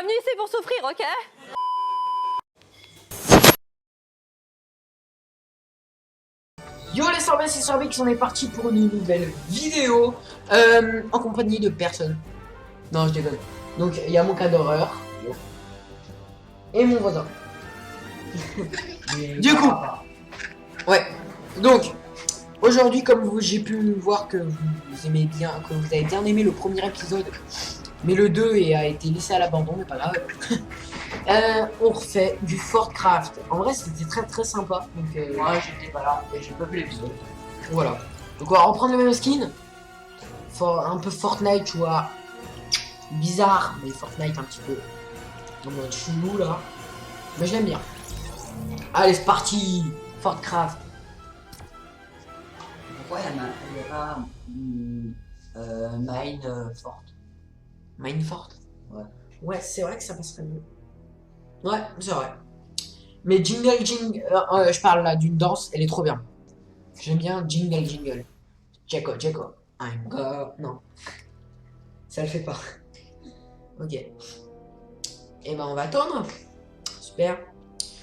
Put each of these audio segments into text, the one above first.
pas venu ici pour souffrir, ok? Yo les sorbets, c'est Sorbix, on est parti pour une nouvelle vidéo en compagnie de personne. Non, je déconne. Donc il y a mon cas d'horreur et mon voisin. Du coup, ouais. Donc aujourd'hui, comme j'ai pu voir que vous aimez bien, que vous avez bien aimé le premier épisode, mais le 2 a été laissé à l'abandon, mais pas grave. On refait du Fortcraft. En vrai, c'était très très sympa. Donc Moi j'étais pas là et j'ai pas vu l'épisode. voilà. Donc on va reprendre le même skin. Un peu Fortnite, tu vois. Bizarre, mais Fortnite un petit peu. En mode chelou là. Mais je l'aime bien. Allez, c'est parti. Fortcraft. Pourquoi il y a pas Mine forte? Minefort. Ouais. Ouais, c'est vrai que ça passerait mieux. Ouais, c'est vrai. Mais Jingle Jingle, je parle là d'une danse, elle est trop bien. J'aime bien Jingle Jingle. Jacko, Jacko. I'm go. Non. Ça le fait pas. Ok. Et ben on va attendre. Super.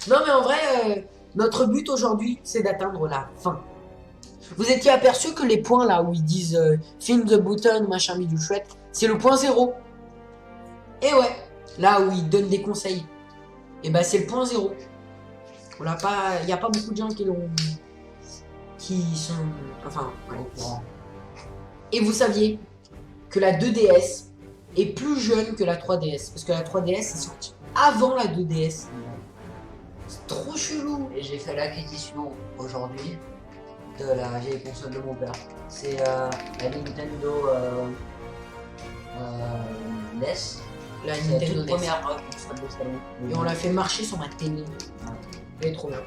Non mais en vrai, notre but aujourd'hui, c'est d'atteindre la fin. Vous étiez aperçu que les points là où ils disent Find the button, machin bidule chouette, c'est le point 0. Et ouais, là où ils donnent des conseils, et ben c'est le point 0. On l'a pas, il y a pas beaucoup de gens qui l'ont, qui sont, enfin, ouais. Et vous saviez que la 2DS est plus jeune que la 3DS parce que la 3DS est sortie avant la 2DS. C'est trop chelou. Et j'ai fait l'acquisition aujourd'hui de la vieille console de mon père. C'est la Nintendo NES. La C'est la Nintendo toute NES. première console de salon. Et on l'a fait marcher sur ma télé. Elle est trop bien.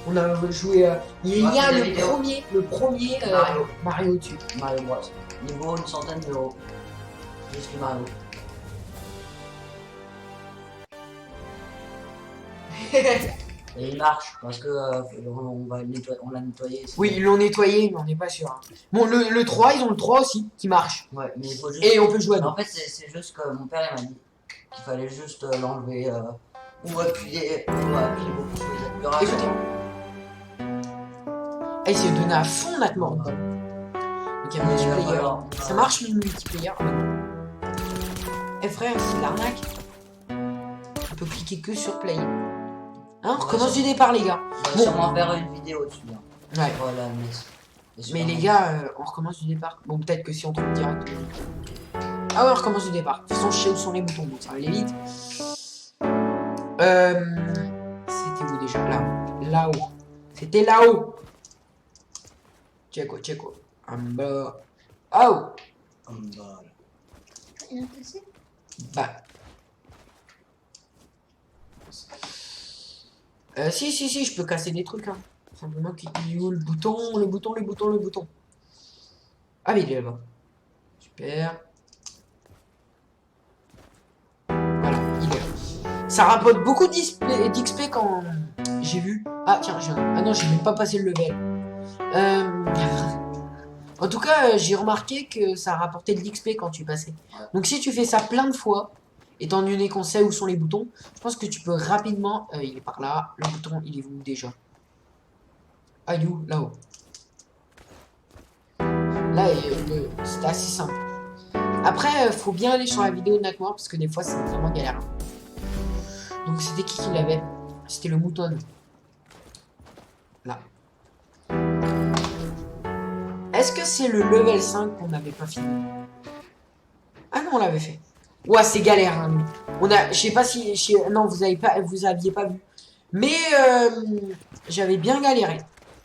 On a joué. Il y a le premier Mario dessus. Mario Bros. Il vaut une centaine d'euros. Juste le Mario. Et il marche parce que on l'a nettoyé. Oui, ils l'ont nettoyé, mais on n'est pas sûr. Hein. Bon, le 3, ils ont le 3 aussi, qui marche. Ouais, mais il faut juste. Et on peut jouer à deux. En fait, c'est juste que mon père il m'a dit qu'il fallait juste l'enlever ou appuyer beaucoup sur les appuis. Écoutez. Et il s'est donné à fond Natmore. Donc il y a un multiplayer. Ça marche le multiplayer. Eh frère, c'est de l'arnaque. On peut cliquer que sur play. Hein, on recommence du départ les gars. On va sûrement faire une vidéo dessus. Hein. Ouais. Voilà, mais les gars, on recommence du départ. Bon, peut-être que si on trouve direct. Ah ouais, on recommence du départ. De toute façon, je sais où sont les boutons, donc ça va aller vite. C'était où déjà? Là-haut. C'était là-haut. Checo. Amber. Oh! Bah. Si, je peux casser des trucs, hein. Simplement qu'il y a le bouton. Ah, mais il est là-bas. Super. Voilà, il est là. Ça rapporte beaucoup d'XP quand j'ai vu. Ah, tiens, ah non, j'ai même pas passé le level. En tout cas, j'ai remarqué que ça rapportait de l'XP quand tu passais. Donc si tu fais ça plein de fois, étant donné qu'on sait où sont les boutons, je pense que tu peux rapidement... il est par là. Le bouton, il est où déjà? Ah, you, là-haut. Là, c'était assez simple. Après, faut bien aller sur la vidéo de Natmore parce que des fois, c'est vraiment galère. Donc c'était qui l'avait? C'était le mouton. Là. Est-ce que c'est le level 5 qu'on n'avait pas fini? Ah non, on l'avait fait. Ouais, c'est galère. Hein. Je sais pas si... non, vous aviez pas vu. Mais j'avais bien galéré.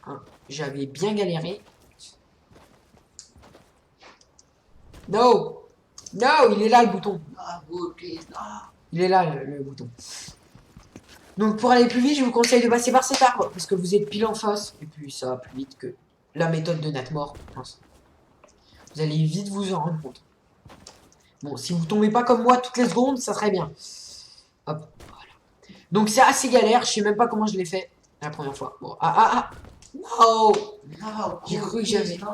Hein. J'avais bien galéré. Non, il est là le bouton. Il est là le bouton. Donc pour aller plus vite, je vous conseille de passer par cet arbre. Parce que vous êtes pile en face. Et puis ça va plus vite que la méthode de Natmore. Vous allez vite vous en rendre compte. Bon, si vous tombez pas comme moi toutes les secondes, ça serait bien. Hop, voilà. Donc c'est assez galère, je sais même pas comment je l'ai fait la première fois. Bon, non, j'ai cru que j'avais... Qu'est-ce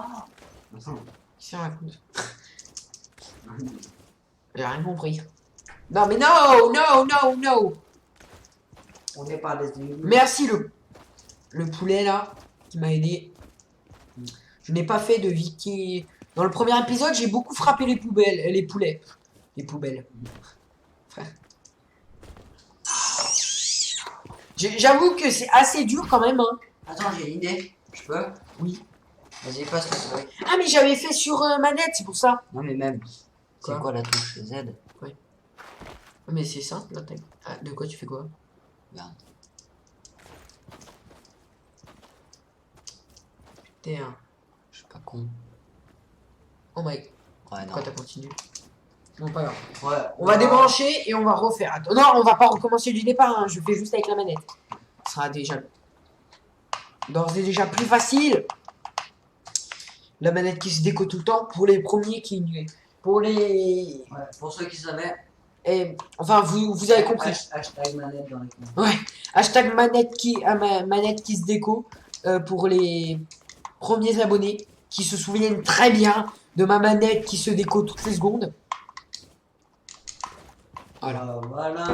qu'on raconte? J'ai rien compris. Non, mais no, no, no, no. On n'est pas des ennemis. Merci le poulet là qui m'a aidé. Je n'ai pas fait de Vicky. Dans le premier épisode, j'ai beaucoup frappé les poubelles, les poulets. Les poubelles. Frère. J'avoue que c'est assez dur quand même. Hein. Attends, j'ai une idée. Je peux? Oui. Vas-y, passe le souris. Ah, mais j'avais fait sur manette, c'est pour ça. Non, mais même. C'est Quoi quoi la touche Z? Mais c'est simple là. Ah, de quoi tu fais quoi? Regarde. Putain. Je suis pas con. Oh my. Ouais, non. Pourquoi t'as continué? Bon, pas grave. Ouais. On va débrancher et on va refaire. Attends, non, on va pas recommencer du départ. Hein. Je fais juste avec la manette. Ce sera déjà d'ores et déjà plus facile. La manette qui se déco tout le temps pour les premiers qui. Pour les. Ouais, pour ceux qui savaient. Et, enfin, vous avez compris. Hashtag manette dans les commentaires. Ouais. Hashtag manette qui se déco pour les premiers abonnés qui se souviennent très bien de ma manette qui se déco toutes les secondes. Voilà. Voilà.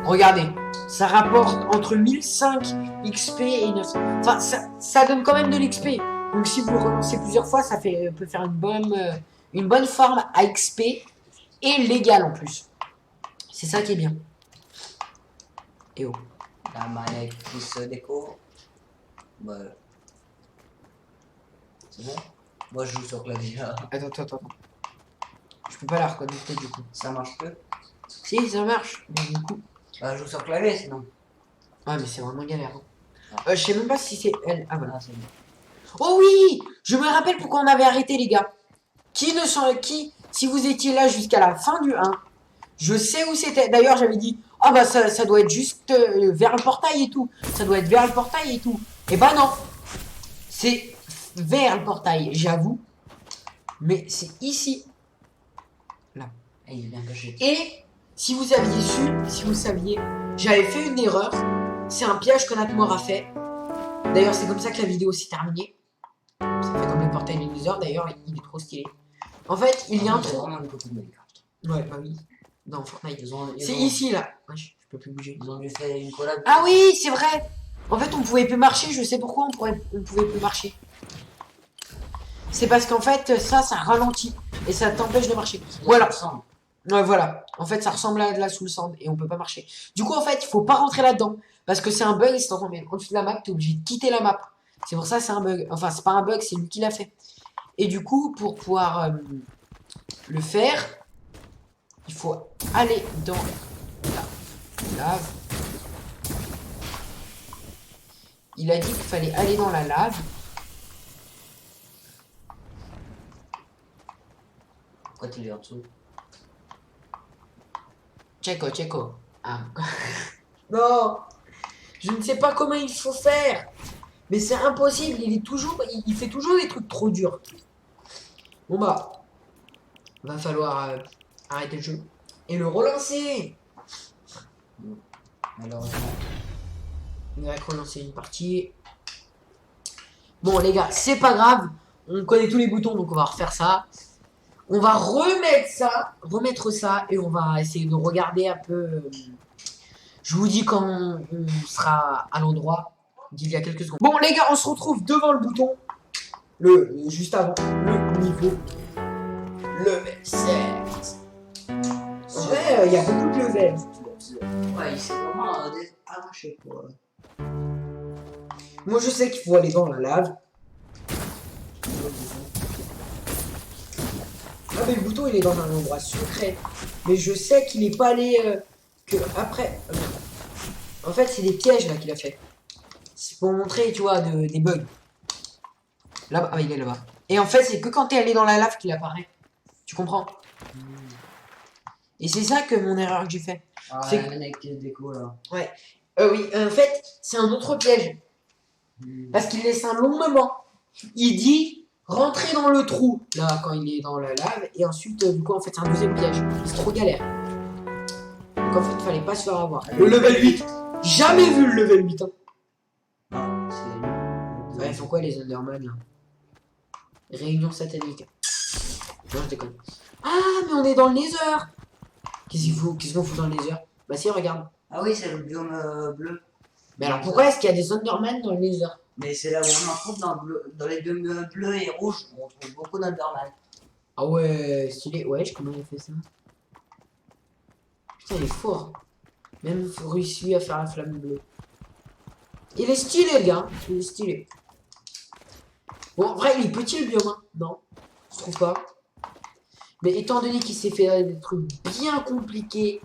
Regardez, ça rapporte entre 1005 XP et 900. Enfin, ça donne quand même de l'XP. Donc si vous le relancez plusieurs fois, ça peut faire une bonne farm à XP et légale en plus. C'est ça qui est bien. Et oh. La manette qui se déco. Bah. C'est bon? Moi je joue sur clavier. Attends. Je peux pas la reconnecter du coup. Ça marche plus? Si, ça marche. Mais du coup. Bah, je joue sur clavier sinon. Ouais, mais c'est vraiment galère. Hein. Je sais même pas si c'est elle. Ah voilà. Ah, c'est bon. Oh oui! Je me rappelle pourquoi on avait arrêté, les gars. Qui, si vous étiez là jusqu'à la fin du 1, je sais où c'était. D'ailleurs, j'avais dit, ah bah ça doit être juste vers le portail et tout. Ça doit être vers le portail et tout. Et bah non. C'est vers le portail, j'avoue. Mais c'est ici. Là. Et il est bien caché. Et si vous aviez su, si vous saviez, j'avais fait une erreur. C'est un piège que Natmor a fait. D'ailleurs, c'est comme ça que la vidéo s'est terminée. Ça fait comme le portail du Nether, d'ailleurs, il est trop stylé. En fait, il y a un trou. vraiment une copie de Minecraft. Ouais, bah oui. Dans Fortnite. Ils C'est ont- ici, là. Ouais, je peux plus bouger. Ils ont dû faire une collab. Ah oui, c'est vrai. En fait, on pouvait plus marcher. Je sais pourquoi on pouvait plus marcher. C'est parce qu'en fait, ça ralentit. Et ça t'empêche de marcher. Voilà. Ouais, voilà. En fait, ça ressemble à de la soul sand et on peut pas marcher. Du coup, en fait, il faut pas rentrer là-dedans. Parce que c'est un bug et si t'entends bien au-dessus de la map, t'es obligé de quitter la map. C'est pour ça c'est un bug. Enfin, c'est pas un bug, c'est lui qui l'a fait. Et du coup, pour pouvoir le faire, il faut aller dans la lave. Il a dit qu'il fallait aller dans la lave. Pourquoi tu es en dessous? Checo. Ah. Non, je ne sais pas comment il faut faire. Mais c'est impossible, il fait toujours des trucs trop durs. Bon bah, va falloir arrêter le jeu et le relancer. Malheureusement. On va relancer une partie. Bon les gars, c'est pas grave. On connaît tous les boutons, donc on va refaire ça. On va remettre ça et on va essayer de regarder un peu. Je vous dis quand on sera à l'endroit d'il y a quelques secondes. Bon les gars, on se retrouve devant le bouton. Juste avant le niveau. Level 7. Ouais, il y a beaucoup de levels. Ouais, il s'est vraiment arraché pour. Moi je sais qu'il faut aller dans la lave. Ah mais le bouton il est dans un endroit secret. Mais je sais qu'il n'est pas allé que après. En fait c'est des pièges là qu'il a fait. C'est pour montrer tu vois des bugs. Là-bas, ah il est là-bas. Et en fait c'est que quand t'es allé dans la lave qu'il apparaît. Tu comprends? Et c'est ça que mon erreur que j'ai fait. Ah, C'est- la manette qui se déco là. Ouais. Oui, en fait c'est un autre piège. Parce qu'il laisse un long moment. Il dit rentrer dans le trou, là, quand il est dans la lave. Et ensuite, du coup, en fait, c'est un deuxième piège. C'est trop galère. Donc, en fait, il fallait pas se faire avoir. Le level 8. Jamais vu le level 8. Hein. Ah, c'est. Ouais, ils font quoi, les Underman, là? Réunion satanique. Non, je déconne. Ah, mais on est dans le Nether. Qu'est-ce qu'on fout dans le laser? Bah si, regarde. Ah oui, c'est le biome bleu. Mais alors pourquoi est-ce qu'il y a des Enderman dans le laser? Mais c'est là où on en trouve dans les biomes bleus et rouges. On trouve beaucoup d'Enderman. Ah ouais, stylé. Wesh, comment il a fait ça? Putain, il est fort. Même réussi à faire la flamme bleue. Il est stylé, le gars. Il est stylé. Bon, en vrai, il est petit, le biome, hein. Non, je trouve pas. Mais étant donné qu'il s'est fait des trucs bien compliqués.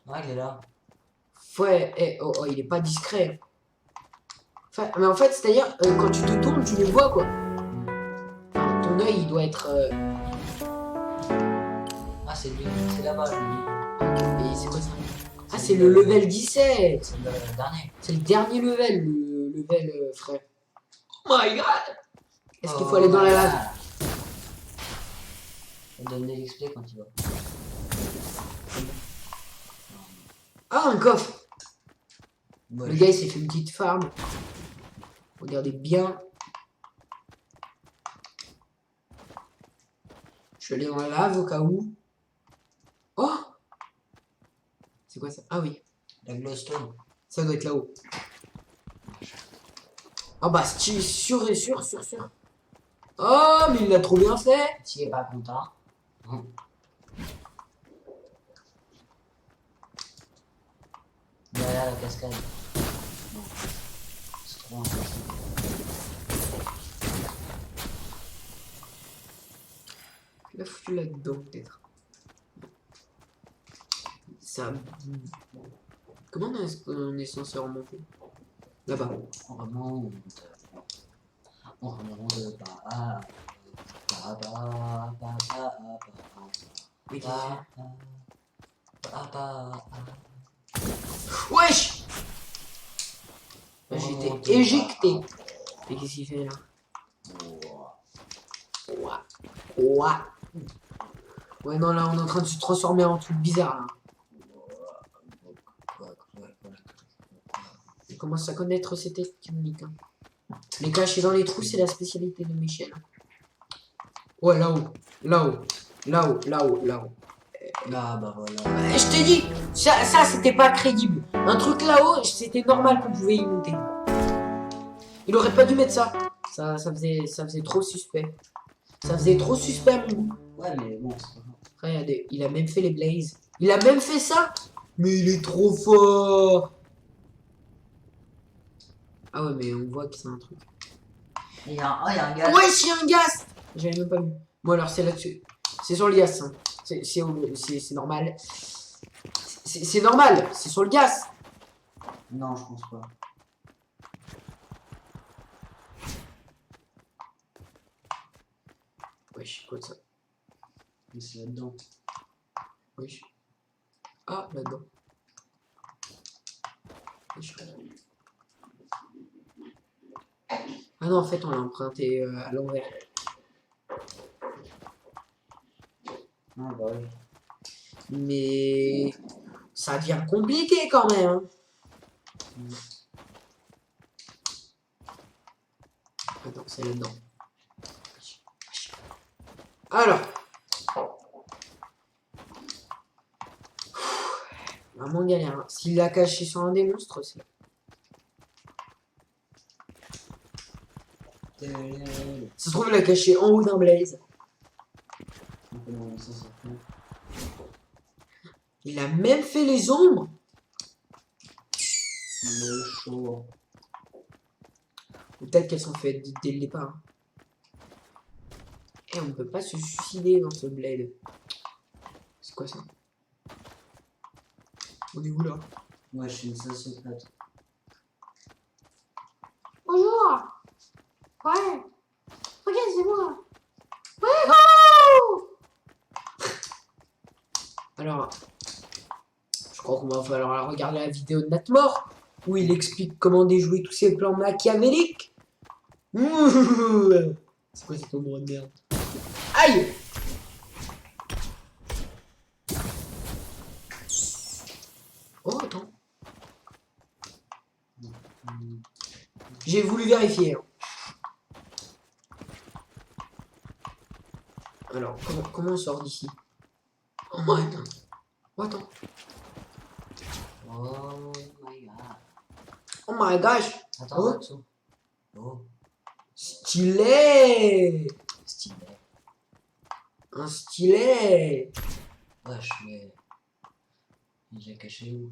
Ouais, il est là. Ouais, oh, il est pas discret. Enfin, mais en fait, c'est-à-dire, quand tu te tournes, tu le vois, quoi. Enfin, ton œil, il doit être... Ah, c'est lui, c'est là-bas, lui. Et c'est quoi ça? Ah, c'est le level 17. C'est le dernier. C'est le dernier level, le level frère. Oh my god! Est-ce qu'il faut aller dans la lave? On donne des XP quand il va. Ah, un coffre! Ouais, Le gars, il s'est fait une petite farm. Regardez bien. Je vais aller dans la lave au cas où. Oh! C'est quoi ça? Ah oui, la glowstone. ça doit être là-haut. Ah bah, sûr et sûr. Oh, mais il l'a trop bien fait! S'il est pas content. Derrière la cascade. Non. C'est trop impossible. Il a foutu là-dedans, peut-être. Ça... Comment est-ce qu'on est censé remonter? Là-bas. On remonte. On remonte. Mais qu'est-ce que... Wesh! J'ai été éjecté. Mais qu'est-ce qu'il fait là? Ouah. Ouais, non, là, on est en train de se transformer en truc bizarre, là. On commence à connaître ces techniques. Hein. Les cacher dans les trous, c'est la spécialité de Michel. Ouais, là-haut. Là-haut. Là, bah voilà. Je t'ai dit, ça c'était pas crédible. Un truc là-haut, c'était normal qu'on pouvait y monter. Il aurait pas dû mettre ça. Ça faisait trop suspect. Ça faisait trop suspect à mon goût. Ouais, mais bon, c'est pas grave. Regardez, il a même fait les blazes. Il a même fait ça. Mais il est trop fort. Ah ouais, mais on voit que c'est un truc. Il y a un gars. Ouais, il y a un gaz. J'avais même pas vu. Bon alors c'est là-dessus. C'est sur le gaz. Hein. C'est normal. C'est normal. C'est sur le gaz. Non, je pense pas. Wesh, quoi de ça? Mais c'est là-dedans. Wesh. Ah, là-dedans. Wesh. Ah non, en fait, on l'a emprunté à l'envers. Ah bah oui. Mais ça devient compliqué quand même. Hein. Attends, c'est là-dedans. Alors. Vraiment galère. Hein. S'il l'a caché sur un des monstres, c'est... Ça se trouve, il l'a caché en haut d'un blaze. Il a même fait les ombres. Le chaud. Ou peut-être qu'elles sont faites dès le départ. Et on peut pas se suicider dans ce bled. C'est quoi ça? On est où là? Ouais, je suis une sociopathe. Bonjour. Ouais. Regarde, c'est moi. Ouais. Oh. Alors, je crois qu'on va falloir regarder la vidéo de Natmore où il explique comment déjouer tous ses plans machiavéliques. C'est quoi cet ombre de merde? Aïe! Oh, attends. J'ai voulu vérifier. Hein. Alors, comment on sort d'ici? Oh my god. Oh, attends. Oh my god. Oh my gosh. Attends, Oh. là-dessous. Oh, Stylé. stylé. Un stylet. Wesh, mais. J'ai caché où?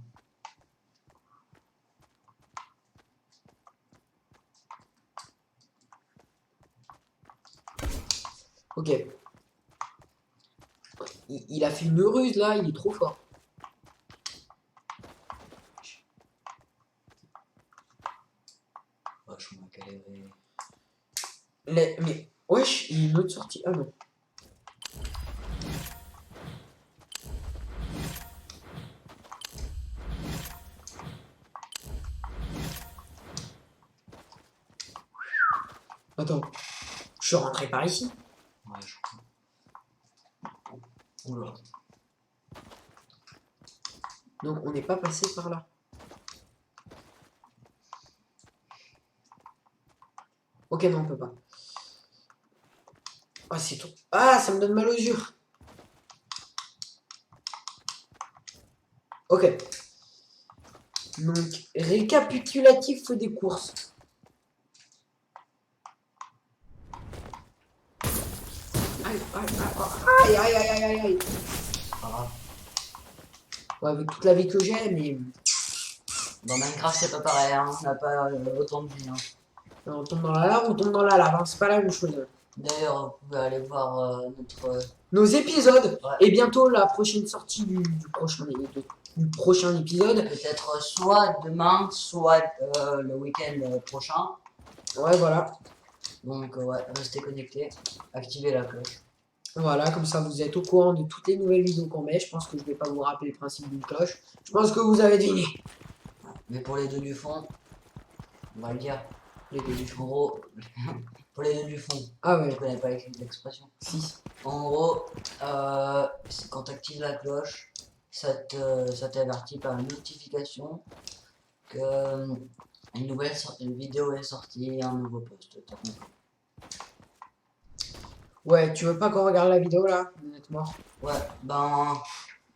Ok. Il a fait une ruse là, il est trop fort. Wesh, on m'a calibré. Mais, wesh, il y a une autre sortie. Ah non. Attends. Je suis rentré par ici. Ouais, je crois. Oula. Donc on n'est pas passé par là. Ok, non, on peut pas. Ah, c'est tout. Ah, ça me donne mal aux yeux. Ok. Donc, récapitulatif des courses. Aïe, aïe, aïe, aïe, aïe, aïe, aïe, aïe. Pas grave. Ouais, avec toute la vie que j'ai, mais Dans Minecraft, c'est pas pareil, hein. On n'a pas autant de vie. Hein. on tombe dans la lave ou on tombe dans la lave, hein. C'est pas la même chose. D'ailleurs, vous pouvez aller voir notre. Nos épisodes Ouais. et bientôt la prochaine sortie du prochain épisode. Peut-être soit demain, soit le week-end prochain. Ouais, voilà. Donc, ouais, restez connectés. Activez la cloche. Voilà, comme ça vous êtes au courant de toutes les nouvelles vidéos qu'on met. Je pense que je vais pas vous rappeler le principe d'une cloche. Je pense que vous avez deviné. Mais pour les deux du fond, on va le dire. Les deux du fond. En gros, pour les deux du fond, Ah je ouais, connais pas l'expression. si. En gros, quand tu actives la cloche, ça t'avertit par une notification que une vidéo est sortie, un nouveau post. T'as compris. Ouais, tu veux pas qu'on regarde la vidéo là, honnêtement? Ouais, ben.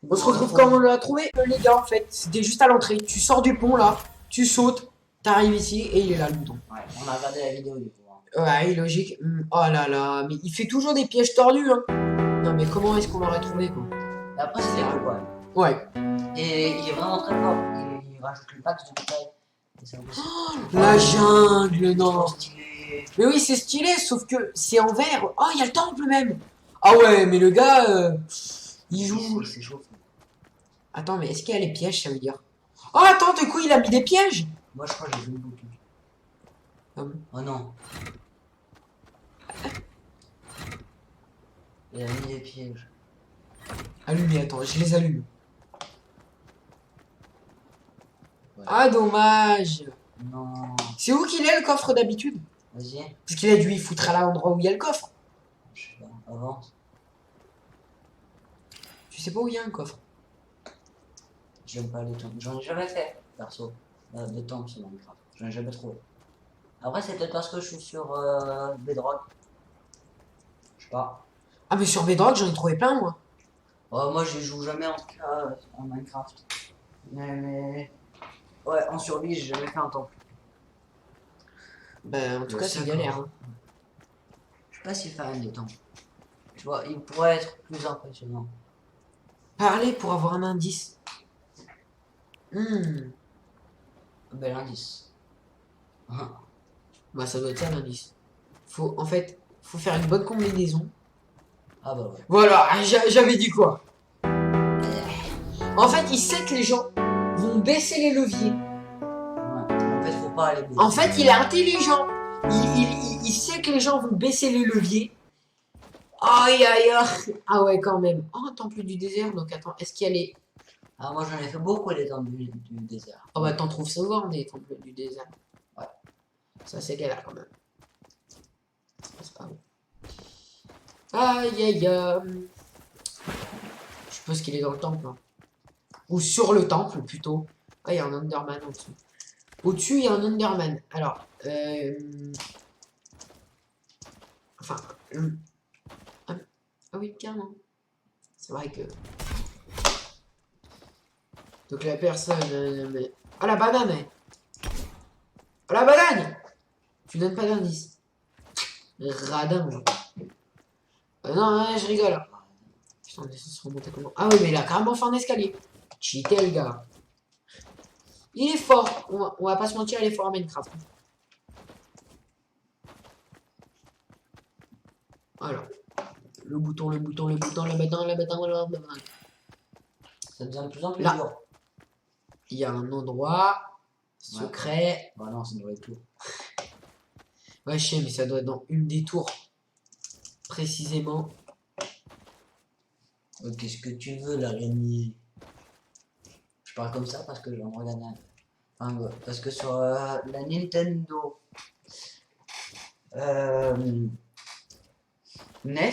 On se retrouve comme on l'a trouvé, les gars, en fait. C'était juste à l'entrée. Tu sors du pont là, tu sautes, t'arrives ici et il est là le bouton. Ouais, on a regardé la vidéo du coup. Hein. Ouais, logique. Oh là là, mais il fait toujours des pièges tordus, hein. Non, mais comment est-ce qu'on l'aurait trouvé, quoi? Et après, c'était cool, ouais. Ouais. Et il est vraiment très fort. Il rajoute le pack de détails. Et ça aussi. La jungle, non. Trop stylé. Mais oui, c'est stylé, sauf que c'est en vert. Oh, il y a le temple même. Ah ouais, mais le gars, il joue. C'est chaud. Attends, mais est-ce qu'il y a les pièges, ça veut dire? Oh, attends, du coup, il a mis des pièges. Moi, je crois que j'ai vu une boucle. Ah bon? Oh non. Il a mis des pièges. Allumez, attends, je les allume. Ouais. Ah, dommage. Non. C'est où qu'il est le coffre d'habitude? Vas-y. Parce qu'il a dû y foutre à l'endroit où il y a le coffre. Je sais pas. Avance. Tu sais pas où il y a un coffre? J'aime pas les temples. J'en ai jamais fait, perso. Des temples sur Minecraft. J'en ai jamais trouvé. Après, c'est peut-être parce que je suis sur Bedrock. Je sais pas. Ah, mais sur Bedrock, j'en ai trouvé plein, moi. Moi, j'y joue jamais en tout cas en Minecraft. Mais. Ouais, en survie, j'ai jamais fait un temple. Ben, en tout Ouais, cas, c'est d'accord. galère. Hein. Je suis pas si fan des temples. Tu vois, il pourrait être plus impressionnant. Parler pour avoir un indice. Hmm. Bel indice. Bah, ça doit être ça l'indice. En fait, faut faire une bonne combinaison. Ah bah ouais. Voilà, j'avais dit quoi? En fait, il sait que les gens vont baisser les leviers. Ouais. En fait, faut pas aller baisser. En fait, il est intelligent. Il sait que les gens vont baisser les leviers. Aïe, aïe, aïe. Ah ouais, quand même. Oh, un temple du désert. Donc, attends, est-ce qu'il y a les... Ah, moi, j'en ai fait beaucoup les temples du désert. Oh bah, t'en trouves souvent des temples du désert. Ouais. Ça, c'est galère, quand même. C'est pas bon. Aïe, aïe, aïe. Je suppose qu'il est dans le temple. Hein. Ou sur le temple, plutôt. Ah, il y a un Enderman en dessous. Au-dessus, il y a un Enderman. Alors, enfin, Ah oui, carrément. C'est vrai que... Donc la personne... Ah, la banane, eh. Ah, la banane. Tu donnes pas d'indice. Radin, genre. Non, ouais, je rigole. Putain, on est censé remonter comment? Ah oui, mais il a carrément fait un escalier. Cheaté, le gars. Il est fort. On va pas se mentir, il est fort à Minecraft. Alors. Le bouton, le bouton, le bouton, le bouton, le bouton, le bouton. Ça devient de plus en plus Là. dur. Il y a un endroit secret. Bah non, ça devrait être tout. Ouais, je sais, mais ça doit être dans une des tours. Précisément. Qu'est-ce que tu veux, l'araignée? Je parle comme ça parce que j'en regarde un. Enfin, parce que sur la Nintendo NES,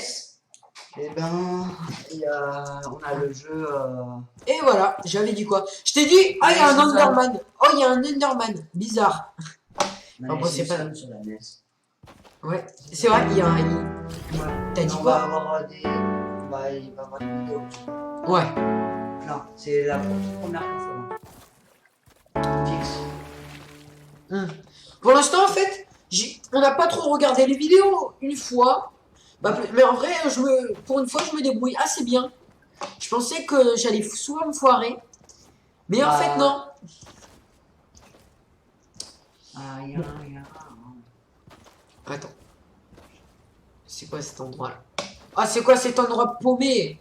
et ben, on a le jeu. Et voilà, j'avais dit quoi? Je t'ai dit, ah, il y a un Enderman. Oh, il y a un Enderman. Bizarre. Bon, c'est pas- sur la NES. Ouais, c'est vrai, il y a un. T'as dit On quoi? va avoir des. Bah, il va y avoir des vidéos. Ouais. Plein. C'est la première fois. Fixe. Pour l'instant, en fait, on n'a pas trop regardé les vidéos une fois. Bah, mais en vrai, pour une fois, je me débrouille assez bien. Je pensais que j'allais souvent me foirer. Mais en fait, non. Attends. C'est quoi cet endroit-là? Ah, c'est quoi cet endroit paumé?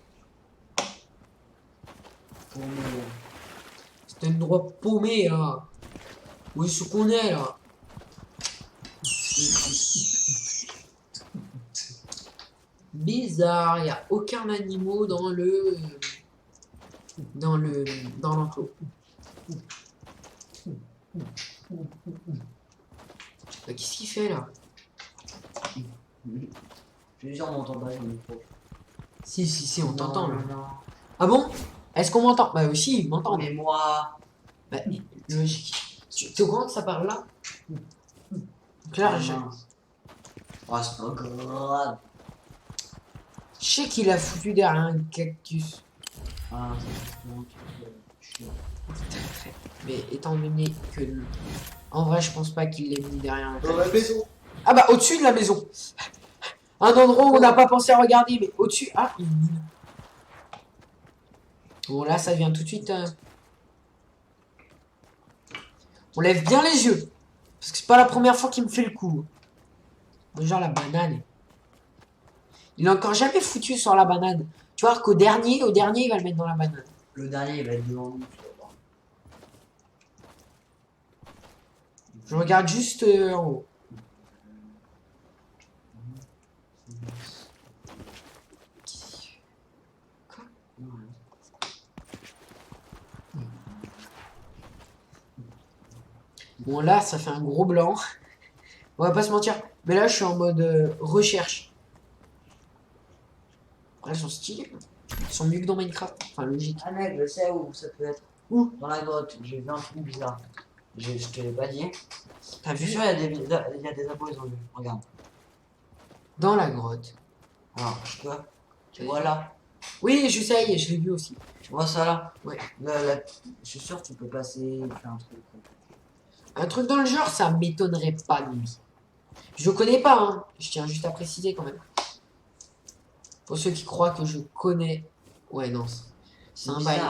C'est un endroit paumé, là. Où est-ce qu'on est, là? Bizarre, il n'y a aucun animal dans le... Dans l'enclos. Qu'est-ce qu'il fait, là? Je suis sûr, on m'entend pas sur le micro. Si, on t'entend, là. Non. Ah bon? Est-ce qu'on m'entend? Bah aussi, il m'entend. Mais moi. Bah, logique. Tu es au courant que ça parle là? Donc là, je Oh, c'est pas grave. sais qu'il a foutu derrière un cactus. Ah, c'est bon, tu peux. Mais étant donné que... En vrai, je pense pas qu'il l'ait mis derrière un Dans la cactus. maison. Ah bah, au-dessus de la maison. Un endroit où on n'a pas pensé à regarder, mais au-dessus... Ah, il est nul. Bon, là, ça vient tout de suite... On lève bien les yeux. Parce que c'est pas la première fois qu'il me fait le coup. Genre la banane. Il a encore jamais foutu sur la banane. Tu vois qu'au dernier, il va le mettre dans la banane. Le dernier, il va être devant nous. Je regarde juste en haut. Quoi? Bon là, ça fait un gros blanc. On va pas se mentir. Mais là, je suis en mode recherche. Ouais, ils sont stylés. Ils sont mieux que dans Minecraft. Enfin, logique. Ah mec, je sais où ça peut être. Où? Dans la grotte. J'ai vu un truc bizarre. Je te l'ai pas dit. T'as Je suis vu? sûr, il y a des abos, ils ont vu. Regarde. Dans la grotte. Alors, tu vois là. Oui, je sais, je l'ai vu aussi. Tu vois ça là. Ouais. Là, je suis sûr que tu peux passer, faire un truc. Un truc dans le genre, ça m'étonnerait pas de lui. Je connais pas, hein. Je tiens juste à préciser quand même. Pour ceux qui croient que je connais. Ouais, non. C'est un bail.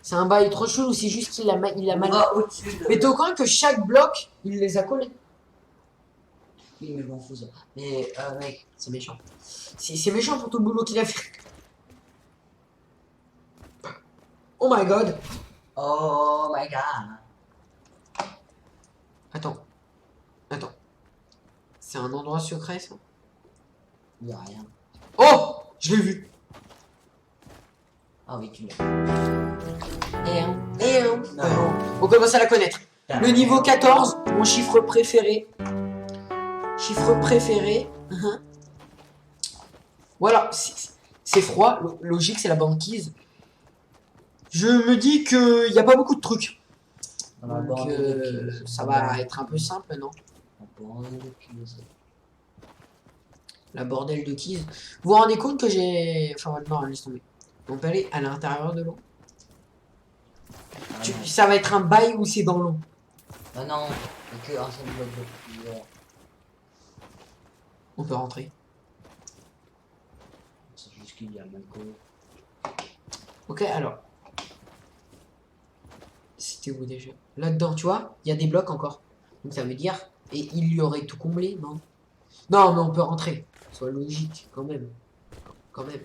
C'est un bail trop chelou, c'est juste qu'il a, il a On mal. va au-dessus de... Mais t'es au courant que chaque bloc, il les a collés. Oui, mais je m'en fous ça. Mais mec, C'est méchant. C'est méchant pour tout le boulot qu'il a fait. Oh my god. oh my god. Attends. C'est un endroit secret, ça? Il y a rien. Oh! Je l'ai vu. Ah oui, tu l'as. On commence à la connaître. Le niveau 14, mon chiffre préféré. Voilà, c'est froid. Logique, c'est la banquise. Je me dis qu'il n'y a pas beaucoup de trucs. Donc, ça va être un peu simple, non? La bordel de Keys. Vous vous rendez compte que j'ai... Enfin, non, laisse tomber. On peut aller à l'intérieur de l'eau. Ah, non. Ça va être un bail où c'est dans l'eau. Ah non, il n'y a qu'un seul bloc de plusieurs. On peut rentrer. C'est juste qu'il y a même que... Ok, alors. C'était où déjà? Là-dedans, tu vois, il y a des blocs encore. Donc ça veut dire... Et il y aurait tout comblé, non? Non, mais on peut rentrer. Soit logique, quand même. Quand même.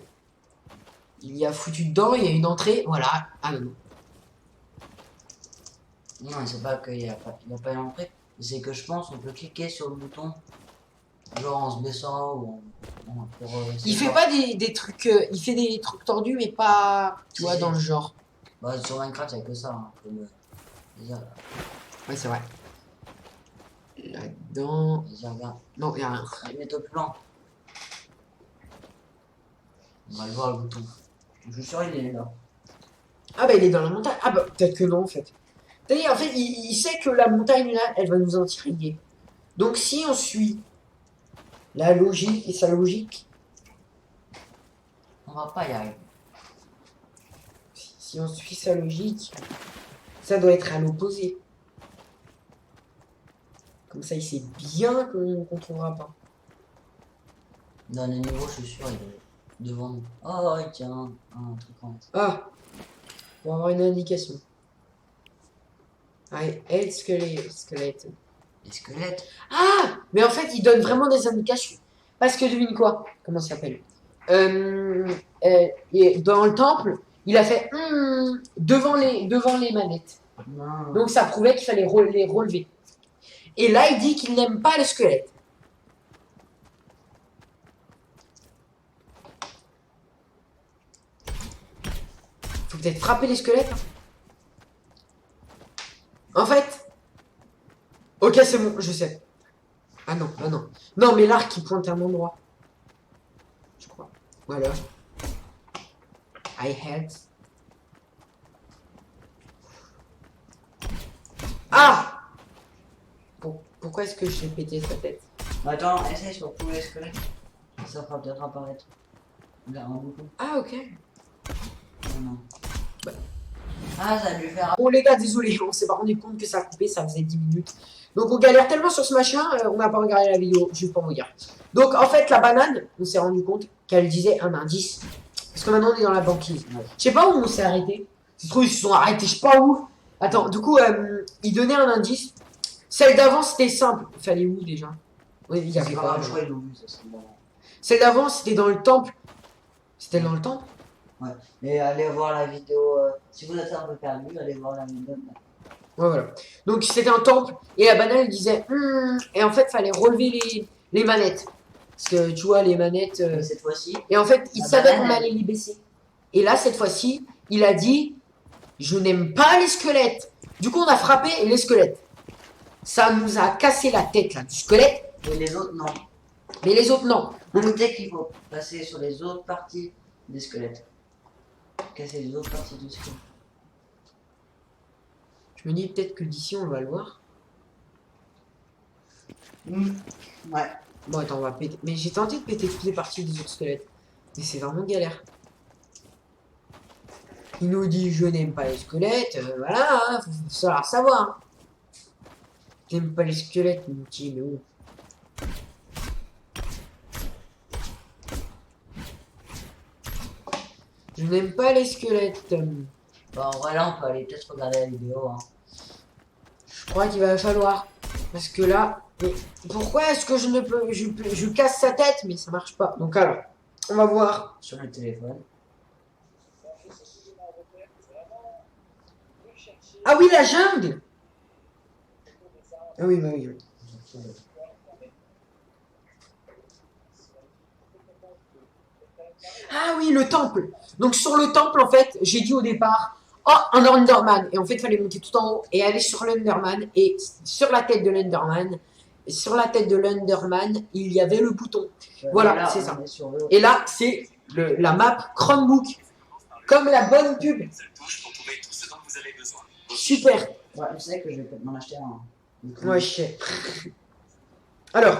Il y a foutu dedans, il y a une entrée, voilà. Ah non, non. Non, c'est pas qu'il n'y a pas, il y a pas l'entrée. C'est que je pense on peut cliquer sur le bouton. Genre en se baissant ou pour... Il fait pas des trucs... il fait des trucs tordus, mais pas... Tu vois, dans le genre. Bah sur Minecraft, il n'y a que ça. Hein, comme, déjà, Ouais, c'est vrai. Là-dedans... déjà, regarde. Non, il y a rien. Allez, mets-toi plus lent. On va le voir le bouton. Je suis sûr il est là. Ah bah il est dans la montagne. Ah bah peut-être que non en fait. C'est-à-dire en fait il sait que la montagne là elle va nous intriguer. Donc si on suit la logique et sa logique, On va pas y arriver. si on suit sa logique, ça doit être à l'opposé. Comme ça il sait bien qu'on trouvera pas. Dans le niveau, je suis sûr il est devant nous. Oh tiens, un truc en... Ah, on va avoir une indication. Allez, elle squelette. Les squelettes. Ah, mais en fait il donne vraiment des indications. Parce que devine quoi? Comment ça s'appelle? Et dans le temple, il a fait devant les manettes. Non. Donc ça prouvait qu'il fallait les relever. Et là, il dit qu'il n'aime pas les squelettes. Faut peut-être frapper les squelettes. Hein. En fait, ok, c'est bon, je sais. Ah non, ah non. Non, mais l'arc, il pointe à un endroit. Je crois. Voilà. I had. Ah! Pourquoi est-ce que j'ai pété sa tête? Attends, essaye sur tous les squelettes. Ça fera peut-être apparaître. Là, un bouton. Ah, ok. Oh non. Bah. Ah, ça a dû faire... Bon, les gars, désolé, on s'est pas rendu compte que ça a coupé, ça faisait 10 minutes. Donc, on galère tellement sur ce machin, on n'a pas regardé la vidéo, juste pour vous dire. Donc, en fait, la banane, on s'est rendu compte qu'elle disait un indice. Parce que maintenant, on est dans la banquise. Ouais. Je sais pas où on s'est arrêté. C'est trop, ils se sont arrêtés, je sais pas où. Attends, du coup, il donnait un indice. Celle d'avant, c'était simple. Il fallait où déjà? Oui, il y avait C'est pas. pas un choix, ils l'ont vu, ça serait bon. Celle d'avant, c'était dans le temple. C'était dans le temple? Ouais, mais allez voir la vidéo. Si vous êtes un peu perdu, allez voir la vidéo. Ouais, voilà. Donc c'était un temple et la banane elle disait et en fait fallait relever les manettes parce que tu vois les manettes Mais cette fois-ci, et en fait il la savait banane, qu'on allait les baisser et là cette fois-ci il a dit je n'aime pas les squelettes. Du coup on a frappé les squelettes, ça nous a cassé la tête là du squelette, et les autres, non. mais les autres non. On nous dit qu'il faut passer sur les autres parties des squelettes. Casser les autres parties du squelette. Je me dis peut-être que d'ici on va le voir. Ouais. Bon attends on va péter, mais j'ai tenté de péter toutes les parties des autres squelettes mais c'est vraiment galère. Il nous dit je n'aime pas les squelettes, voilà, hein, faut savoir savoir. J'aime pas les squelettes, il me dit, mais où? Je n'aime pas les squelettes. Bon, voilà, on peut aller peut-être regarder la vidéo. Hein. Je crois qu'il va falloir. Parce que là, mais pourquoi est-ce que je ne peux, je casse sa tête, mais ça marche pas. Donc alors, on va voir. Sur le téléphone. Ah oui, la jungle. Ah oui, bah oui, oui. Ah oui, le temple. Donc sur le temple, en fait, j'ai dit au départ, oh, un Enderman. Et en fait, il fallait monter tout en haut et aller sur l'Enderman. Et sur la tête de l'Enderman, il y avait le bouton. Voilà, c'est ça. Et là, c'est la map Chromebook. Comme la bonne pub. Super. Ouais, je sais que je vais peut-être m'en acheter un. Moi, je sais. Alors.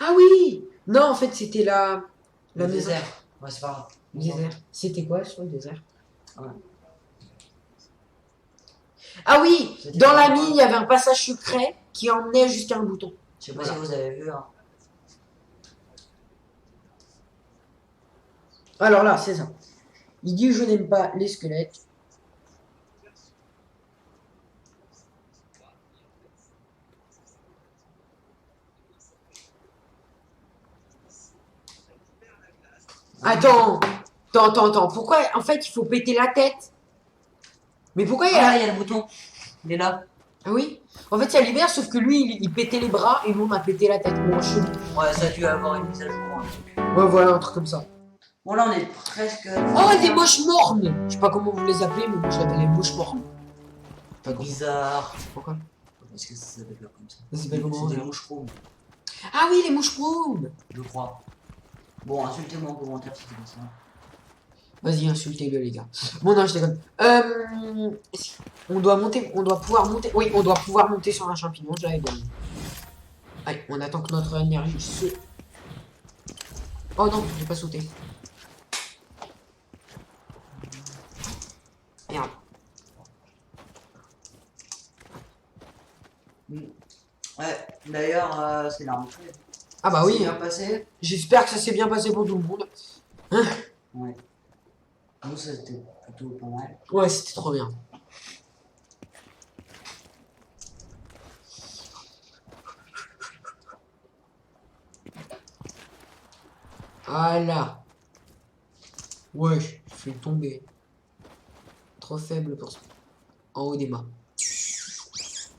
Ah oui! Non, en fait, c'était la Le maison. désert. Ouais, c'est pas grave. Le désert. C'était quoi sur le désert? Ouais. Ah oui! C'était Dans la pas mine, il y avait un passage secret qui emmenait jusqu'à un bouton. Je sais pas Voilà. si vous avez vu, hein. Alors là, c'est ça. Il dit je n'aime pas les squelettes. Attends, attends. Pourquoi en fait il faut péter la tête? Mais pourquoi il y Ah, a... il y a le bouton. Il est là. Ah oui? En fait il y a l'hiver sauf que lui il pétait les bras et nous on a pété la tête. Bon, chelou. Ouais, ça a dû avoir une mise à jour. Hein. Ouais voilà, un truc comme ça. Bon, là, on est presque. Oh des moches mornes! Je sais pas comment vous les appelez mais moi je l'appelle les moches mornes. Pas bizarre. Pourquoi? Parce que ça s'appelle comme ça. Ça s'appelle comment? C'est des moucherons, Ah oui les mouches mornes! je crois. Bon, insultez-moi en commentaire si c'est comme ça. Vas-y, insultez-le, les gars. Bon, non, je déconne. On doit monter, on doit pouvoir monter. Oui, on doit pouvoir monter sur un champignon, je l'avais bien dit. Allez, on attend que notre énergie se. Oh non, j'ai pas sauté. Merde. Ouais, d'ailleurs, c'est la rentrée. Ah bah oui, C'est bien hein. passé. J'espère que ça s'est bien passé pour tout le monde. Ouais. Nous, c'était plutôt pas mal. Ouais, c'était trop bien. Voilà. Ouais, je suis tombé. Trop faible pour ça. En haut des mâts.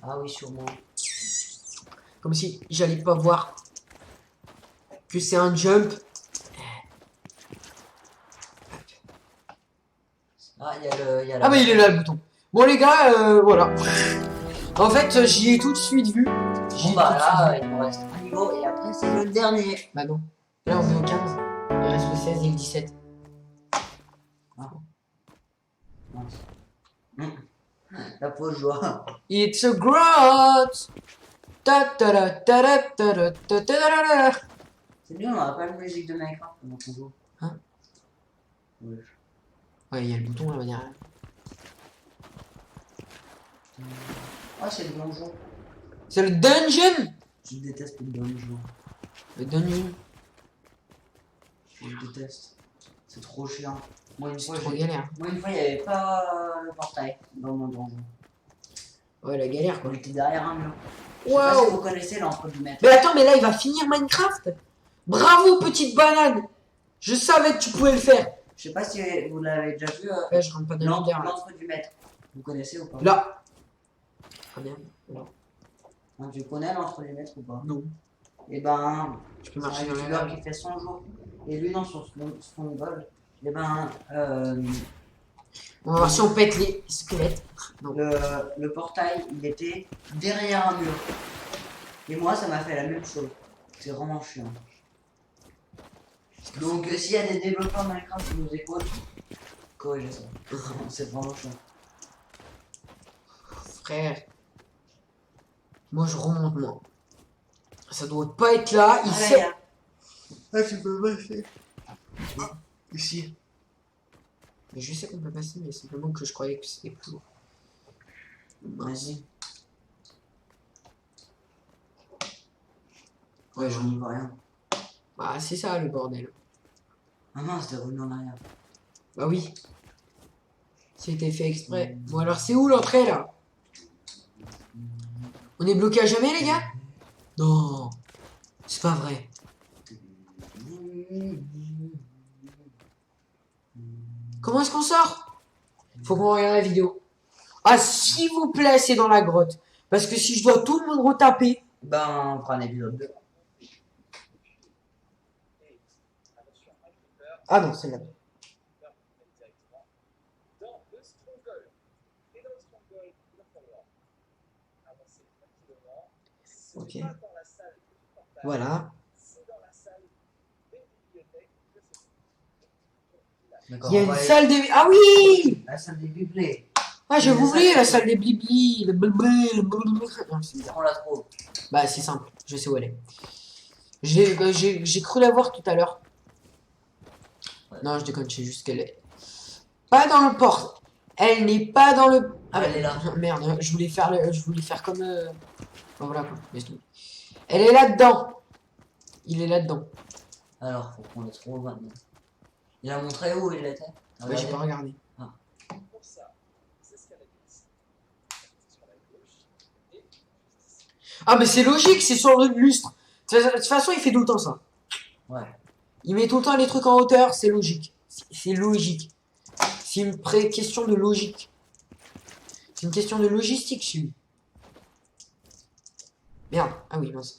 Ah oui, sûrement. Comme si j'allais pas voir que c'est un jump. Ah, il y a le. Ah bah il est là le bouton. Bon les gars, voilà. En fait, j'y ai tout de suite vu. J'y ai Bon, bah tout de suite là, vu. il nous reste un niveau et après, c'est le dernier. Bah non. Là on est au 15. Il reste le 16 et le 17. La pause joie. It's a grot. Ta ta ta ta ta ta ta ta ta. C'est bien, on n'a pas la musique de Minecraft pendant qu'on joue. Hein? Ouais. Ouais, il y a le bouton là derrière. Ah, c'est le donjon. C'est le dungeon. Je déteste le donjon. Le dungeon. Je le déteste. C'est trop chiant. Moi, une C'est fois, trop galère. il n'y avait pas le portail dans mon donjon. Ouais, la galère On quoi. était derrière un mur. Je sais pas si Waouh. vous connaissez l'entre du maître. Mais attends, mais là il va finir Minecraft. Bravo petite banane. Je savais que tu pouvais le faire. Je sais pas si vous l'avez déjà vu. Là je rentre pas dans l'univers. Là. L'entre du maître. Vous connaissez ou pas? Là. Ah merde. Là. Hein, tu connais l'entre du maître ou pas? Non. Et ben, Je peux c'est un marcher dans la youtubeur lave. qui fait 100 jours. Et lui, dans son vol, et ben, On va voir si on pète les squelettes. Non. le portail, il était derrière un mur. Et moi, ça m'a fait la même chose. C'est vraiment chiant. Donc, s'il y a des développeurs Minecraft qui nous écoutent, corrigez ça. C'est vraiment chiant. Frère. Moi je remonte moi. Ça doit pas être là. Il Allez, sait. hein. Ah tu peux passer. Ici. Mais je sais qu'on peut passer, mais simplement que je croyais que c'était plus lourd. Vas-y. Ouais, j'en y vois rien. Bah c'est ça le bordel. Ah mince, t'es revenu en arrière. Bah oui. C'était fait exprès. Bon alors c'est où l'entrée là? On est bloqué à jamais les gars? Non. C'est pas vrai. Comment est-ce qu'on sort? Faut qu'on regarde la vidéo. Ah s'il vous plaît c'est dans la grotte. Parce que si je dois tout le monde retaper. Ben, on fera un épisode 2. Ah non c'est là. Ok. Voilà. Il y a une salle des... Ah oui! La salle des biblés. Ah j'ai oublié la salle des blibli. Le blibli, le blibli. Non, c'est bizarre. On la trouve. Bah c'est simple, je sais où elle est. J'ai cru la voir tout à l'heure. Ouais. Non, je déconne, je sais juste qu'elle est pas dans le port. Elle n'est pas dans le. Ah, elle est là. Merde, je voulais faire comme. Bon, voilà quoi. Laisse tomber. Elle est là-dedans. Il est là-dedans. Alors, faut qu'on le trouve maintenant. Il a montré où il était. Ouais, j'ai pas regardé. Ah, mais c'est logique, c'est sur le lustre. De toute façon, il fait tout le temps ça. Ouais. Il met tout le temps les trucs en hauteur, c'est logique. C'est logique. C'est une question de logique. C'est une question de logistique chez lui. Merde. Ah oui, mince.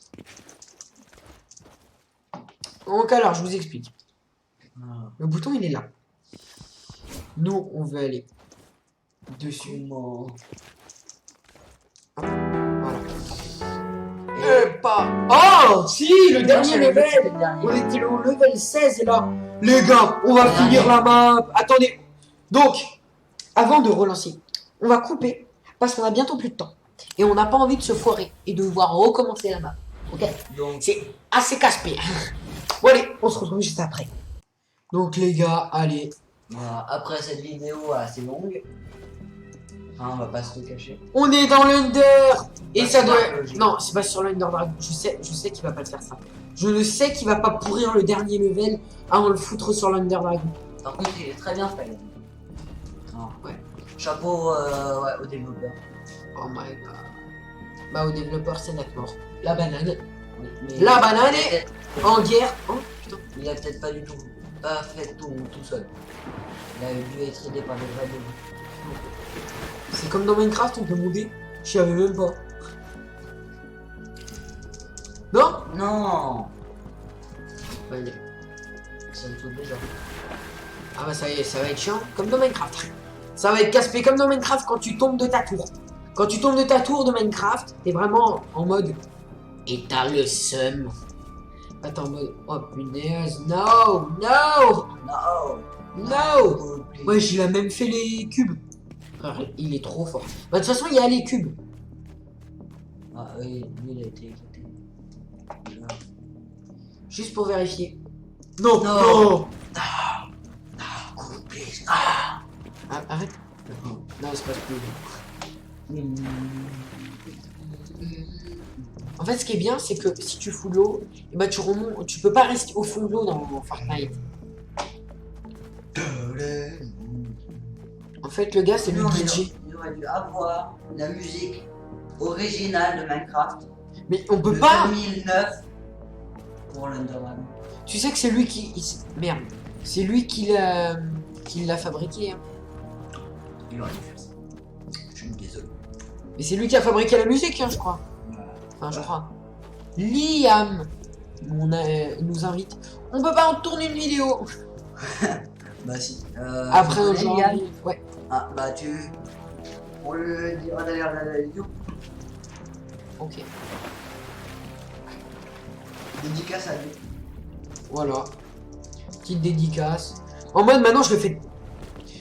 Donc alors, je vous explique. Ah. Le bouton, il est là. Nous, on veut aller dessus. Comment? Voilà. Et pas... Oh, si, le dernier level. On était au level 16 et là. Les gars, on va finir la map. Attendez. Donc, avant de relancer, on va couper parce qu'on a bientôt plus de temps. Et on n'a pas envie de se foirer et de devoir recommencer la map. Ok? Donc, C'est assez casse-pied. Bon allez, on se retrouve juste après. Donc les gars, allez. voilà. Après cette vidéo assez longue, hein, on va pas se le cacher. On est dans l'Under. Et Bah, ça c'est doit... pas logique. Non, c'est pas sur l'Under Dragon. Je sais qu'il va pas te faire ça. Je le sais qu'il va pas pourrir le dernier level avant de le foutre sur l'Under Dragon. Par contre, il est très bien fait. Ah, Ouais. chapeau ouais, au développeur. Oh my god. Bah au développeur, c'est notre mort. La banane. Oui, mais La banane il a est peut-être- en guerre. Oh putain. il a peut-être pas du tout pas fait tout seul. Il a dû être aidé par des vrais développeurs. C'est comme dans Minecraft, on peut monter. Je savais même pas. Non. Non, Ouais. ça me saute déjà. Ah bah ça y est, ça va être chiant, comme dans Minecraft. Ça va être casse-pied comme dans Minecraft quand tu tombes de ta tour. Quand tu tombes de ta tour de Minecraft, t'es vraiment en mode... Et t'as le seum. Pas t'es en mode... Oh punaise, no, no, Non, no. Ouais, il a même fait les cubes. Frère, il est trop fort. Bah de toute façon, il y a les cubes. Ah oui, lui il a été éclaté. Juste pour vérifier. Non, Non. non. Coupé. Ah, arrête. Non, il se passe plus. En fait, ce qui est bien, c'est que si tu fous de l'eau, eh ben, tu remontes, tu peux pas rester au fond de l'eau dans Fortnite. En fait, le gars, c'est le DJ. Il aurait dû avoir la musique originale de Minecraft Mais on peut de pas. 2009 pour l'Underman. Tu sais que c'est lui qui. Merde. C'est lui qui l'a fabriqué. Hein. Il aurait dû faire ça. Je suis désolé. Mais c'est lui qui a fabriqué la musique, hein, je crois. Enfin, je crois. Liam nous invite. On peut pas en tourner une vidéo. Bah si. Après tu connais aujourd'hui. Liam Ouais. Ah bah on le dira d'ailleurs dans la vidéo. Ok. Dédicace à lui. Voilà. Petite dédicace. En mode maintenant je le fais.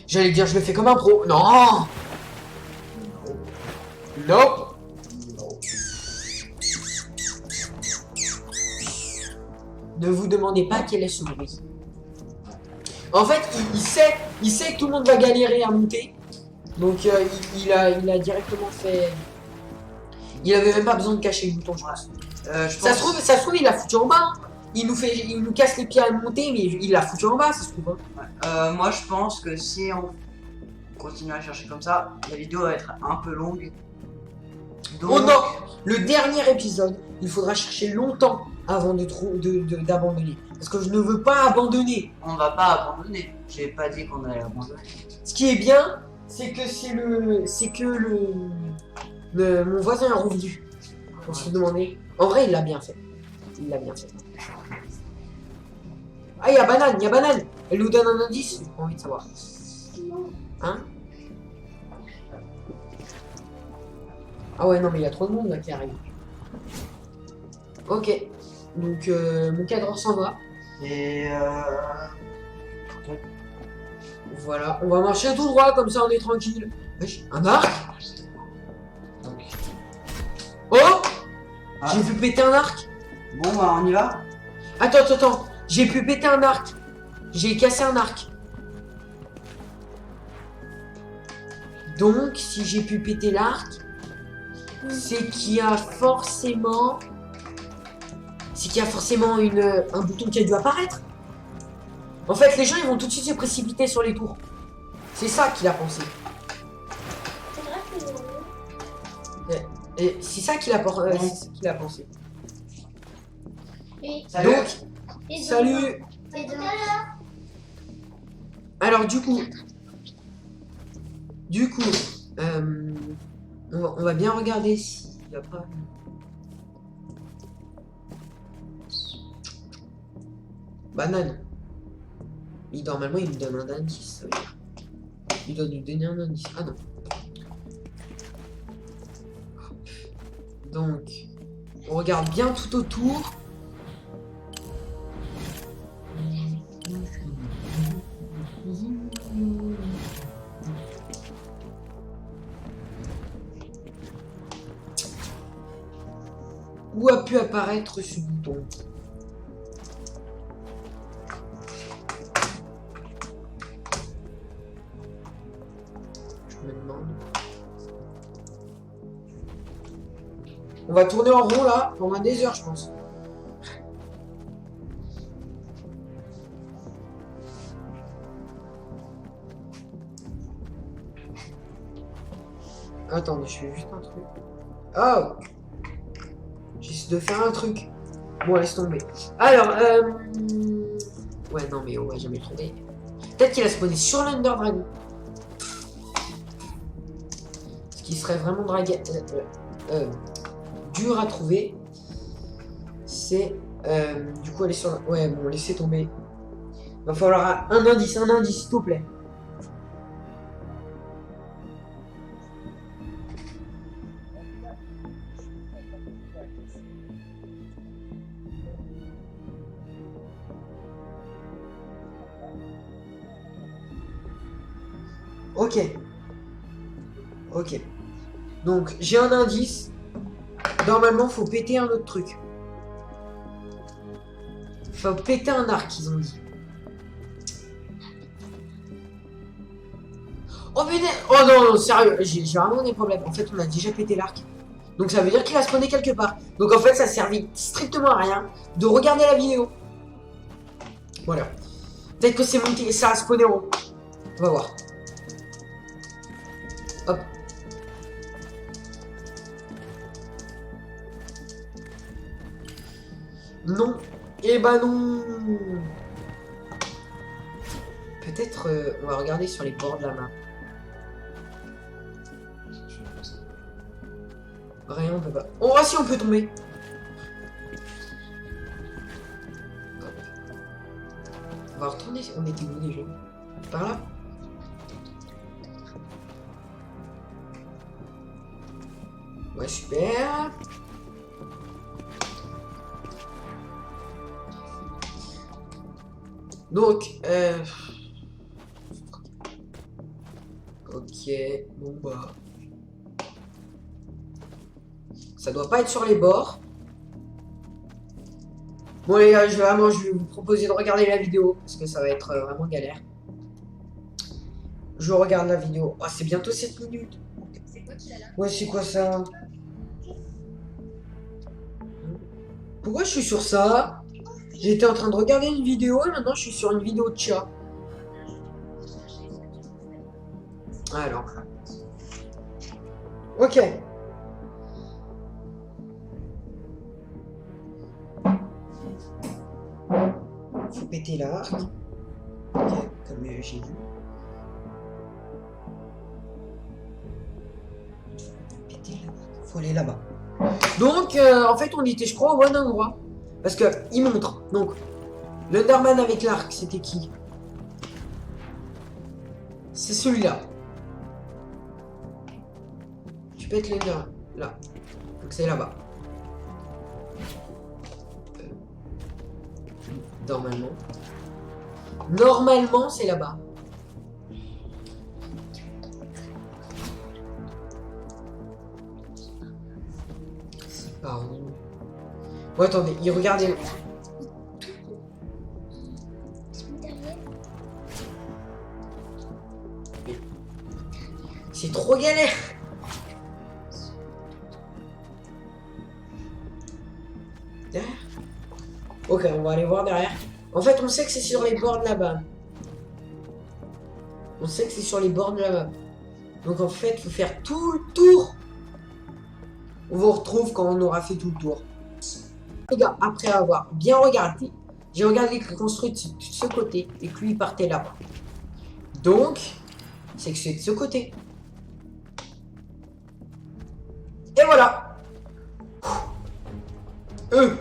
J'allais dire je le fais comme un pro. Non. Nope. Ne vous demandez pas quel est ce bruit. En fait, il sait que tout le monde va galérer à monter. Donc il a directement fait. Il avait même pas besoin de cacher le bouton, je pense. Ça se trouve, il l'a foutu en bas. Hein. Il nous casse les pieds à monter, mais il l'a foutu en bas, ça se trouve. Hein. Moi je pense que si on continue à chercher comme ça, la vidéo va être un peu longue. Donc, Oh non. Le dernier épisode, il faudra chercher longtemps avant d'abandonner. Parce que je ne veux pas abandonner. on va pas abandonner. J'ai pas dit qu'on allait abandonner. Ce qui est bien, c'est que mon voisin est revenu. On se demandait. En vrai, il l'a bien fait. Il l'a bien fait. Ah, il y a banane. Elle nous donne un indice. J'ai pas envie de savoir. Hein? Ah ouais, non, mais il y a trop de monde là qui arrive. Ok. Donc, mon cadre s'en va. Et Voilà. On va marcher tout droit, comme ça on est tranquille. Wesh, un arc? donc, Oh! Ah. J'ai vu péter un arc. bon bah on y va. Attends. J'ai pu péter un arc. J'ai cassé un arc. Donc, si j'ai pu péter l'arc, c'est qu'il y a forcément... C'est qu'il y a forcément un bouton qui a dû apparaître. En fait, les gens, ils vont tout de suite se précipiter sur les tours. C'est ça qu'il a pensé. C'est vrai que Et c'est ça qu'il a, c'est ça qu'il a pensé. Et, Salut. Donc, et salut. Et donc, Alors, du coup, on va bien regarder s'il n'y a pas... Banane. Normalement, il me donne un indice. Ça veut dire. Il doit nous donner un indice. Ah non. Donc, on regarde bien tout autour. Où a pu apparaître ce bouton? Je me demande. On va tourner en rond là pendant des heures, je pense. Attendez, je fais juste un truc. Oh! J'essaie de faire un truc. Bon, laisse tomber. Alors, ouais, non, mais on va jamais le trouver. Peut-être qu'il a spawné sur l'Under Dragon. Ce qui serait vraiment dur à trouver. C'est du coup aller sur la... Ouais, bon, laissez tomber. Va falloir un indice, s'il te plaît. Ok. Ok. Donc, j'ai un indice. Normalement, faut péter un autre truc. Faut péter un arc, ils ont dit. Oh putain! Oh non, sérieux, j'ai vraiment des problèmes. En fait, on a déjà pété l'arc. Donc ça veut dire qu'il a spawné quelque part. Donc en fait, ça servait strictement à rien de regarder la vidéo. Voilà. Peut-être que c'est monté, ça a spawné en haut. On va voir. Hop. Non. Eh ben non. Peut-être on va regarder sur les bords de la map. Rien, on peut pas. Oh, si, on peut tomber. Hop. On va retourner. On était où déjà? Par là? Ouais, super. Donc, ok, bon bah... Ça doit pas être sur les bords. Bon les gars, je vais vous proposer de regarder la vidéo, parce que ça va être vraiment galère. Je regarde la vidéo. Oh, c'est bientôt 7 minutes. Ouais, c'est quoi ça? Pourquoi je suis sur ça? J'étais en train de regarder une vidéo et maintenant je suis sur une vidéo de chat. Alors. Ok. Faut péter l'arc. Ok, comme j'ai vu. Péter l'arc. Faut aller là-bas. Donc, en fait, on était, je crois, au bon endroit. Parce que, il montre. Donc, l'Underman avec l'arc, c'était qui? C'est celui-là. Tu pètes l'Underman. Là. Donc, c'est là-bas. Normalement. Normalement, c'est là-bas. C'est par où? Bon, attendez, il regardait. trop galère. Derrière. Ok, on va aller voir derrière. En fait, on sait que c'est sur les bords de là-bas. On sait que c'est sur les bords de là-bas. Donc en fait, il faut faire tout le tour. On vous retrouve quand on aura fait tout le tour. Les gars, après avoir bien regardé, j'ai regardé qu'il construit de ce côté et que lui il partait là-bas. Donc, c'est que c'est de ce côté. Et voilà. Eux.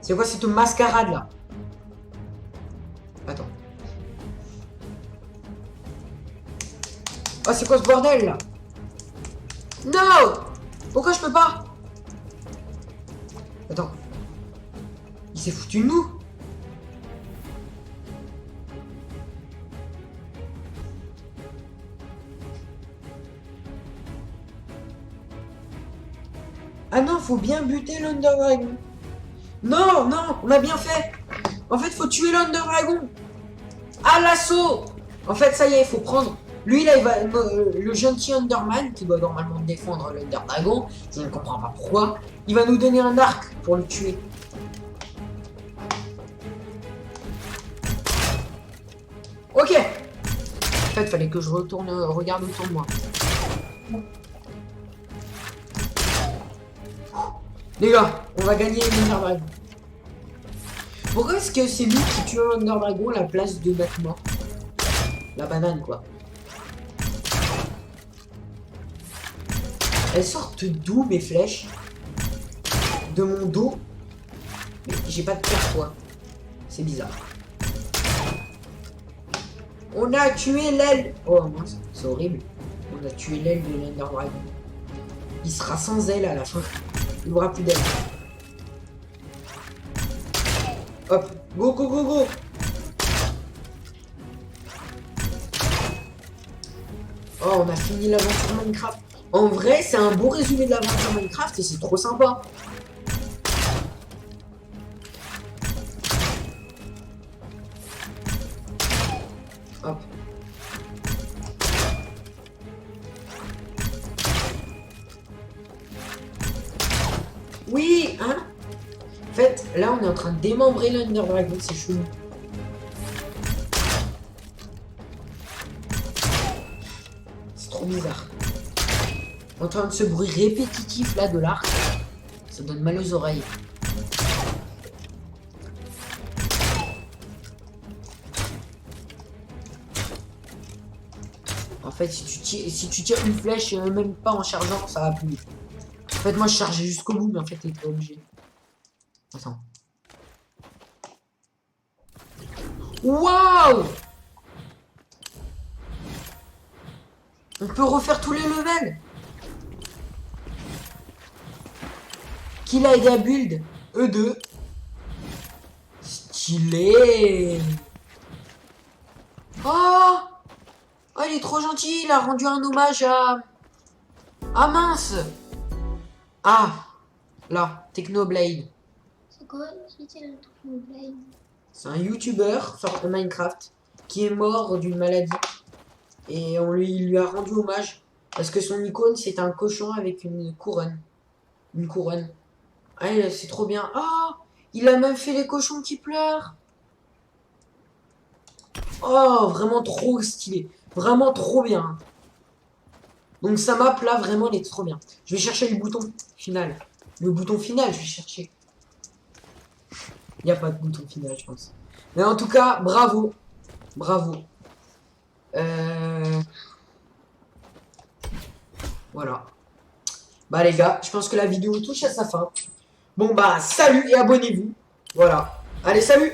C'est quoi cette mascarade là? Attends. Oh, c'est quoi ce bordel là? Non! Pourquoi je peux pas? Attends. Il s'est foutu de nous? Ah non, faut bien buter l'Under Dragon. Non, non, on a bien fait. En fait, faut tuer l'Under Dragon. À l'assaut. En fait, ça y est, il faut prendre... Lui, là, il va... le gentil Underman, qui doit normalement défendre l'Under Dragon, je ne comprends pas pourquoi, il va nous donner un arc pour le tuer. Ok. En fait, fallait que je retourne, regarde autour de moi. Les gars, on va gagner l'Under Dragon. Pourquoi est-ce que c'est lui qui tue l'Under Dragon à la place de Batman? La banane, quoi. Elles sortent d'où mes flèches? De mon dos? Mais j'ai pas de cœur, quoi. C'est bizarre. On a tué l'aile. Oh mince, c'est horrible. On a tué l'aile de l'Under Dragon. Il sera sans aile à la fin. Il n'y aura plus d'aile. Hop, go go go go. Oh, on a fini l'aventure Minecraft. En vrai, c'est un beau résumé de l'aventure Minecraft et c'est trop sympa. Hop. Oui, hein? En fait, là, on est en train de démembrer l'Under Dragon, c'est chelou. C'est trop bizarre. On entend ce bruit répétitif là de l'arc. Ça donne mal aux oreilles. En fait, si tu tires une flèche, même pas en chargeant, ça va plus vite. En fait, moi je chargeais jusqu'au bout, mais en fait, t'es pas obligé. Attends. Waouh! On peut refaire tous les levels. Qui l'a aidé à build? Eux deux. Stylé. Oh! Oh, il est trop gentil, il a rendu un hommage à... Ah mince! Ah! Là, Technoblade. C'est quoi? C'était le Technoblade. C'est un YouTuber sur Minecraft qui est mort d'une maladie. Et il lui a rendu hommage. Parce que son icône, c'est un cochon avec une couronne. Une couronne. Ah, c'est trop bien. Oh! Il a même fait les cochons qui pleurent. Oh, vraiment trop stylé. Vraiment trop bien. Donc sa map là, vraiment, elle est trop bien. Je vais chercher le bouton final. Le bouton final, je vais chercher. Il n'y a pas de bouton final, je pense. Mais en tout cas, bravo. Bravo. Voilà. Bah les gars, je pense que la vidéo touche à sa fin. Bon bah, salut et abonnez-vous. Voilà. Allez, salut!